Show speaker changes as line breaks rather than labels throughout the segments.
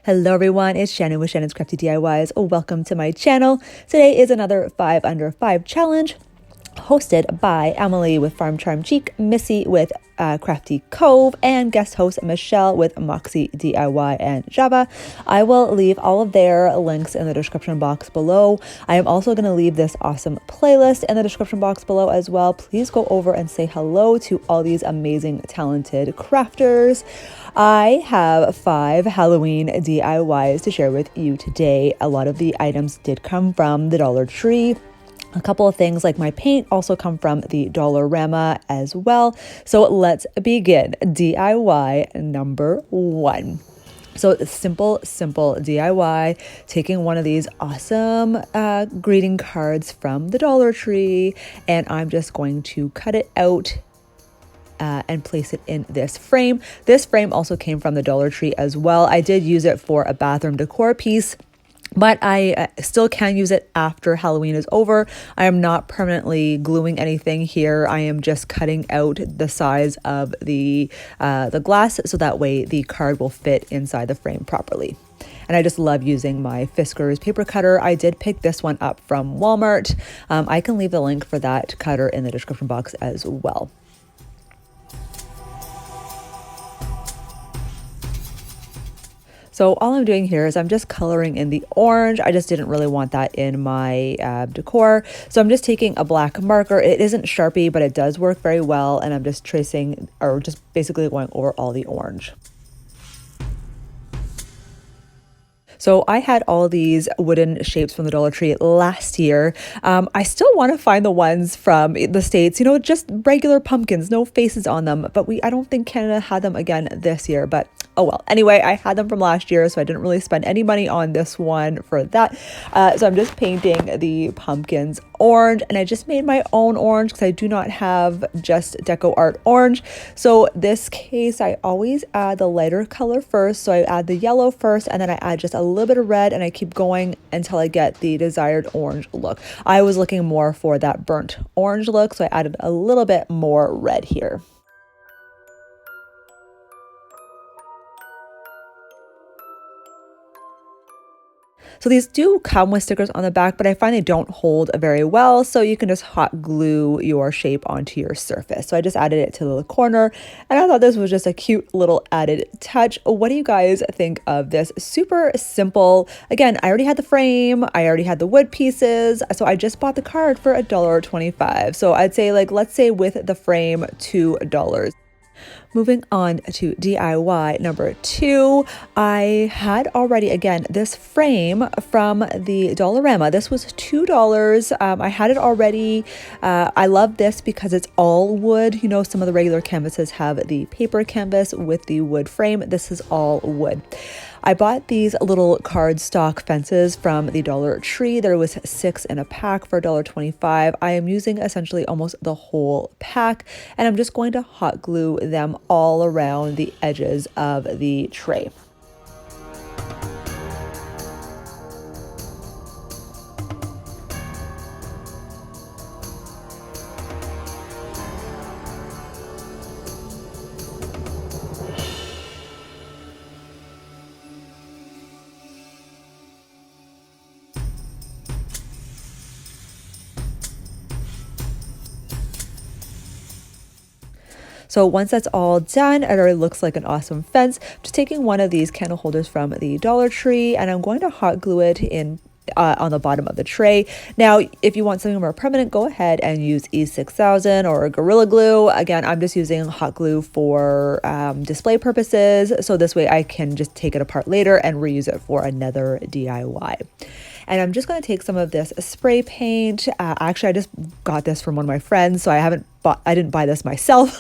Hello everyone, it's Shannon with Shannon's Crafty DIYs. Welcome to my channel. Today is another 5 under 5 challenge hosted by Emily with Farm Charm Chic, Missy with Crafty Cove, and guest host Michelle with Moxi DIY and Java. I will leave all of their links in the description box below. I am also going to leave this awesome playlist in the description box below as well. Please go over and say hello to all these amazing, talented crafters. I have 5 Halloween DIYs to share with you today. A lot of the items did come from the Dollar Tree. A couple of things like my paint also come from the Dollarama as well. So let's begin. DIY number 1. So simple DIY, taking one of these awesome greeting cards from the Dollar Tree, and I'm just going to cut it out and place it in this frame. This frame also came from the Dollar Tree as well. I did use it for a bathroom decor piece, but I still can use it after Halloween is over. I am not permanently gluing anything here. I am just cutting out the size of the glass so that way the card will fit inside the frame properly. And I just love using my Fiskars paper cutter. I did pick this one up from Walmart. I can leave the link for that cutter in the description box as well. So all I'm doing here is I'm just coloring in the orange. I just didn't really want that in my decor. So I'm just taking a black marker. It isn't Sharpie, but it does work very well. And I'm just tracing, or just basically going over all the orange. So I had all these wooden shapes from the Dollar Tree last year. I still want to find the ones from the States, you know, just regular pumpkins, no faces on them. But I don't think Canada had them again this year, but oh well. Anyway, I had them from last year, so I didn't really spend any money on this one for that. So I'm just painting the pumpkins orange, and I just made my own orange because I do not have just Deco Art orange. So this case, I always add the lighter color first. So I add the yellow first, and then I add just a little bit of red, and I keep going until I get the desired orange look. I was looking more for that burnt orange look, so I added a little bit more red here. So these do come with stickers on the back, but I find they don't hold very well. So you can just hot glue your shape onto your surface. So I just added it to the corner, and I thought this was just a cute little added touch. What do you guys think of this? Super simple. Again, I already had the frame. I already had the wood pieces. So I just bought the card for $1.25. So I'd say, like, let's say with the frame, $2. Moving on to DIY number 2, I had already, again, this frame from the Dollarama. This was $2. I had it already. I love this because it's all wood. You know, some of the regular canvases have the paper canvas with the wood frame. This is all wood. I bought these little cardstock fences from the Dollar Tree. There was 6 in a pack for $1.25. I am using essentially almost the whole pack, and I'm just going to hot glue them all around the edges of the tray. So once that's all done, it already looks like an awesome fence. I'm just taking one of these candle holders from the Dollar Tree, and I'm going to hot glue it in on the bottom of the tray. Now, if you want something more permanent, go ahead and use E6000 or Gorilla Glue. Again, I'm just using hot glue for display purposes. So this way I can just take it apart later and reuse it for another DIY. And I'm just going to take some of this spray paint. Actually, I just got this from one of my friends, so I didn't buy this myself,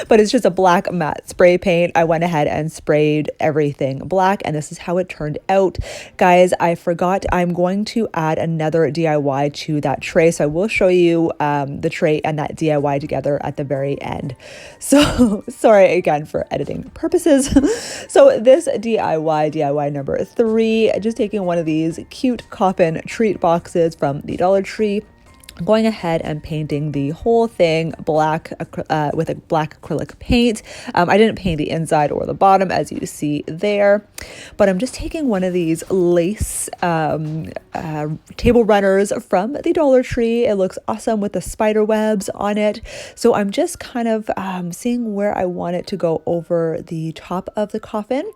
but it's just a black matte spray paint. I went ahead and sprayed everything black, and this is how it turned out. Guys, I forgot I'm going to add another DIY to that tray, so I will show you the tray and that DIY together at the very end. So sorry again for editing purposes. So this DIY number 3, just taking one of these cute Coffin treat boxes from the Dollar Tree. going ahead and painting the whole thing black with a black acrylic paint. I didn't paint the inside or the bottom as you see there, but I'm just taking one of these lace table runners from the Dollar Tree. It looks awesome with the spider webs on it. So I'm just kind of seeing where I want it to go over the top of the coffin.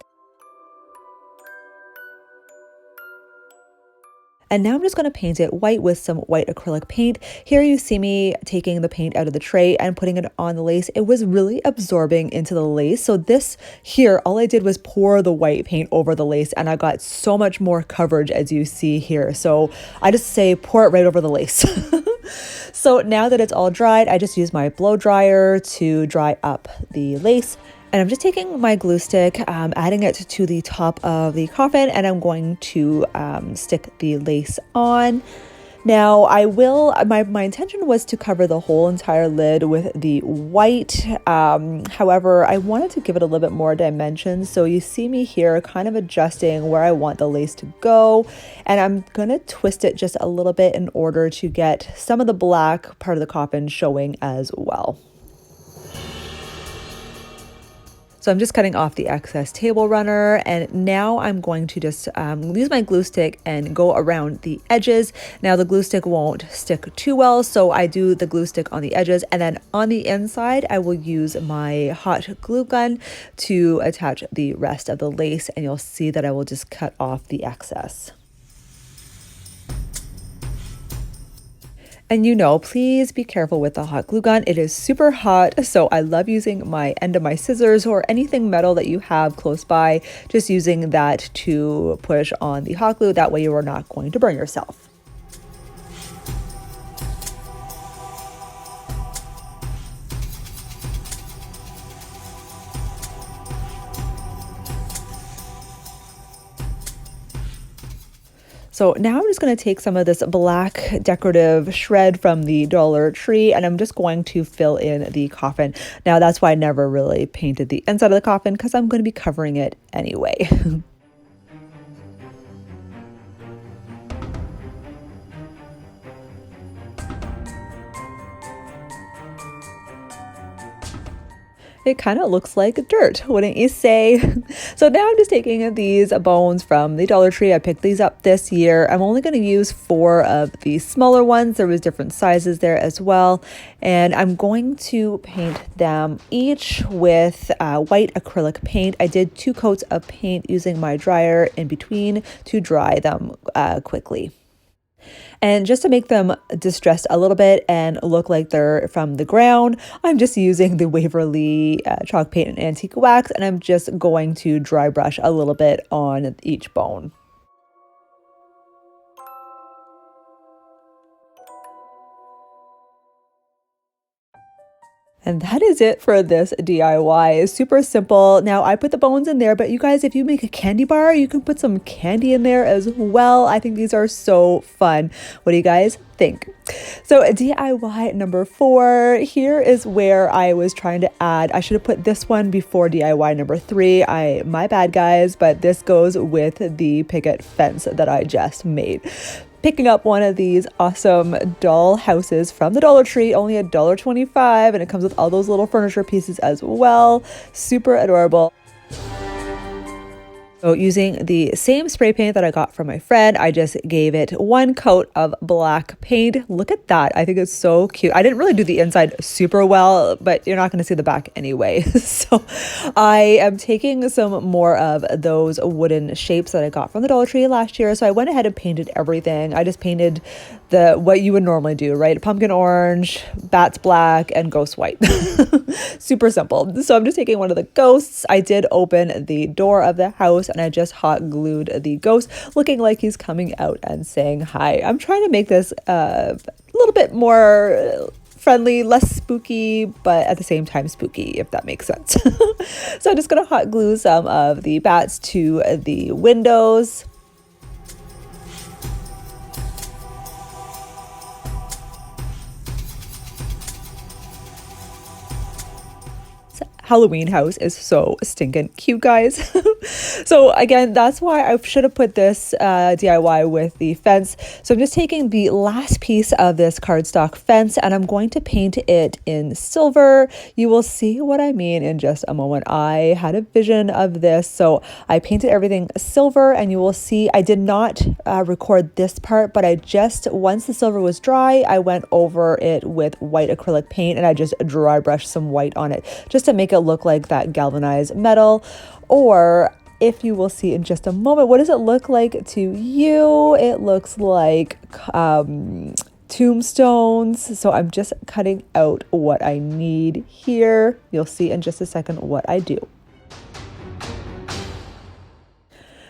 And now I'm just going to paint it white with some white acrylic paint. Here you see me taking the paint out of the tray and putting it on the lace. It was really absorbing into the lace. So this here, all I did was pour the white paint over the lace and I got so much more coverage as you see here. So I just say pour it right over the lace. So now that it's all dried, I just use my blow dryer to dry up the lace. And I'm just taking my glue stick, adding it to the top of the coffin, and I'm going to stick the lace on. Now my intention was to cover the whole entire lid with the white. However, I wanted to give it a little bit more dimension. So you see me here kind of adjusting where I want the lace to go. And I'm going to twist it just a little bit in order to get some of the black part of the coffin showing as well. So I'm just cutting off the excess table runner, and now I'm going to just use my glue stick and go around the edges. Now the glue stick won't stick too well, so I do the glue stick on the edges, and then on the inside I will use my hot glue gun to attach the rest of the lace, and you'll see that I will just cut off the excess. And please be careful with the hot glue gun. It is super hot, so I love using my end of my scissors or anything metal that you have close by, just using that to push on the hot glue. That way you are not going to burn yourself. So now I'm just going to take some of this black decorative shred from the Dollar Tree and I'm just going to fill in the coffin. Now that's why I never really painted the inside of the coffin, because I'm going to be covering it anyway. It kind of looks like dirt, wouldn't you say? So now I'm just taking these bones from the Dollar Tree. I picked these up this year. I'm only going to use 4 of the smaller ones. There was different sizes there as well. And I'm going to paint them each with white acrylic paint. I did 2 coats of paint using my dryer in between to dry them quickly. And just to make them distressed a little bit and look like they're from the ground, I'm just using the Waverly chalk paint and antique wax, and I'm just going to dry brush a little bit on each bone. And that is it for this DIY. It's super simple. Now I put the bones in there, but you guys, if you make a candy bar, you can put some candy in there as well. I think these are so fun. What do you guys think? So DIY number 4, here is where I was trying to add, I should have put this one before DIY number 3. My bad guys, but this goes with the picket fence that I just made. Picking up one of these awesome doll houses from the Dollar Tree, only $1.25, and it comes with all those little furniture pieces as well. Super adorable. So using the same spray paint that I got from my friend, I just gave it 1 coat of black paint. Look at that. I think it's so cute. I didn't really do the inside super well, but you're not going to see the back anyway. So I am taking some more of those wooden shapes that I got from the Dollar Tree last year. So I went ahead and painted everything. I just painted what you would normally do, right? Pumpkin orange, bats black, and ghost white. Super simple. So I'm just taking one of the ghosts. I did open the door of the house and I just hot glued the ghost, looking like he's coming out and saying hi. I'm trying to make this a little bit more friendly, less spooky, but at the same time spooky, if that makes sense. So I'm just going to hot glue some of the bats to the windows. Halloween house is so stinking cute, guys. So again, that's why I should have put this DIY with the fence. So I'm just taking the last piece of this cardstock fence and I'm going to paint it in silver. You will see what I mean in just a moment. I had a vision of this, so I painted everything silver, and you will see I did not record this part, but I just, once the silver was dry, I went over it with white acrylic paint and I just dry brushed some white on it just to make it look like that galvanized metal. Or if you will see in just a moment, what does it look like to you? It looks like tombstones. So I'm just cutting out what I need here. You'll see in just a second what I do.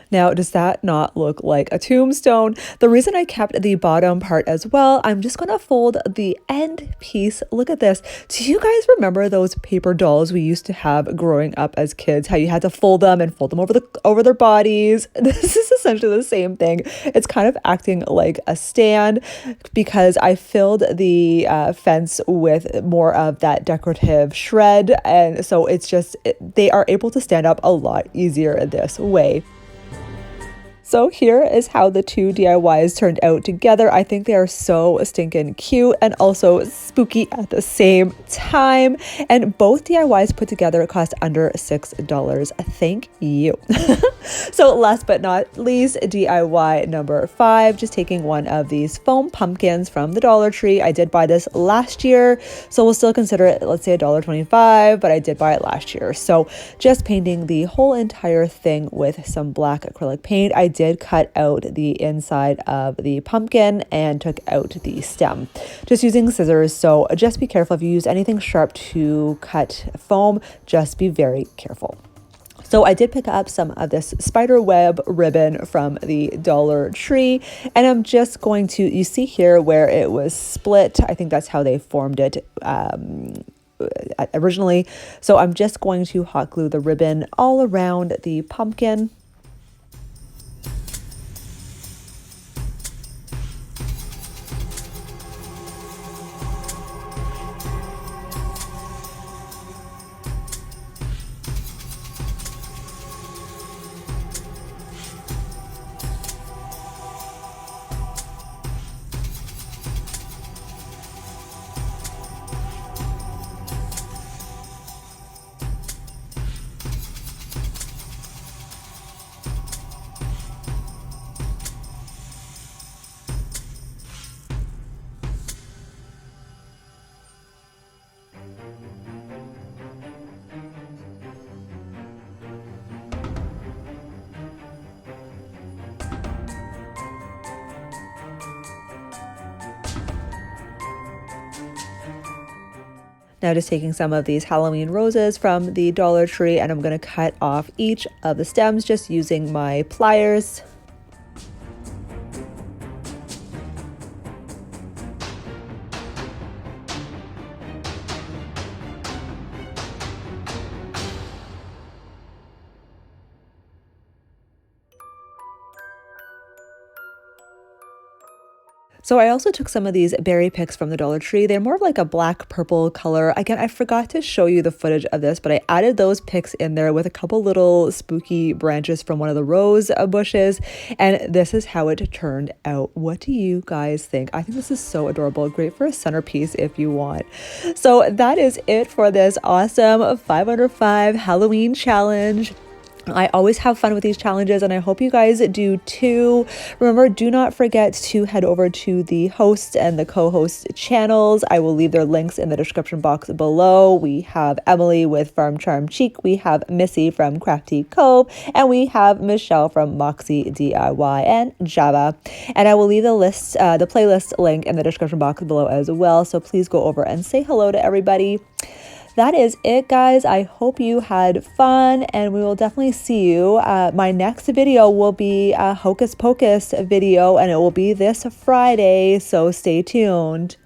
Now, does that not look like a tombstone? The reason I kept the bottom part as well, I'm just going to fold the end piece. Look at this. Do you guys remember those paper dolls we used to have growing up as kids? How you had to fold them and fold them over their bodies? This is essentially the same thing. It's kind of acting like a stand because I filled the fence with more of that decorative shred. And so it's just, they are able to stand up a lot easier this way. So here is how the two DIYs turned out together. I think they are so stinking cute and also spooky at the same time. And both DIYs put together cost under $6. Thank you. So last but not least, DIY number 5, just taking one of these foam pumpkins from the Dollar Tree. I did buy this last year, so we'll still consider it, let's say $1.25, but I did buy it last year. So just painting the whole entire thing with some black acrylic paint. I did cut out the inside of the pumpkin and took out the stem just using scissors. So just be careful if you use anything sharp to cut foam, just be very careful. So I did pick up some of this spider web ribbon from the Dollar Tree, and I'm just going to, you see here where it was split. I think that's how they formed it originally. So I'm just going to hot glue the ribbon all around the pumpkin. Now just taking some of these Halloween roses from the Dollar Tree, and I'm going to cut off each of the stems just using my pliers. So I also took some of these berry picks from the Dollar Tree. They're more of like a black purple color. Again, I forgot to show you the footage of this, but I added those picks in there with a couple little spooky branches from one of the rose bushes. And this is how it turned out. What do you guys think? I think this is so adorable. Great for a centerpiece if you want. So that is it for this awesome 5 under 5 Halloween challenge. I always have fun with these challenges, and I hope you guys do too. Remember, do not forget to head over to the host and the co-host channels. I will leave their links in the description box below. We have Emily with Farm Charm Chic, we have Missy from Crafty Cove, and we have Michelle from Moxi DIY and Java. And I will leave the playlist link in the description box below as well. So please go over and say hello to everybody. That is it, guys. I hope you had fun, and we will definitely see you. My next video will be a Hocus Pocus video, and it will be this Friday, so stay tuned.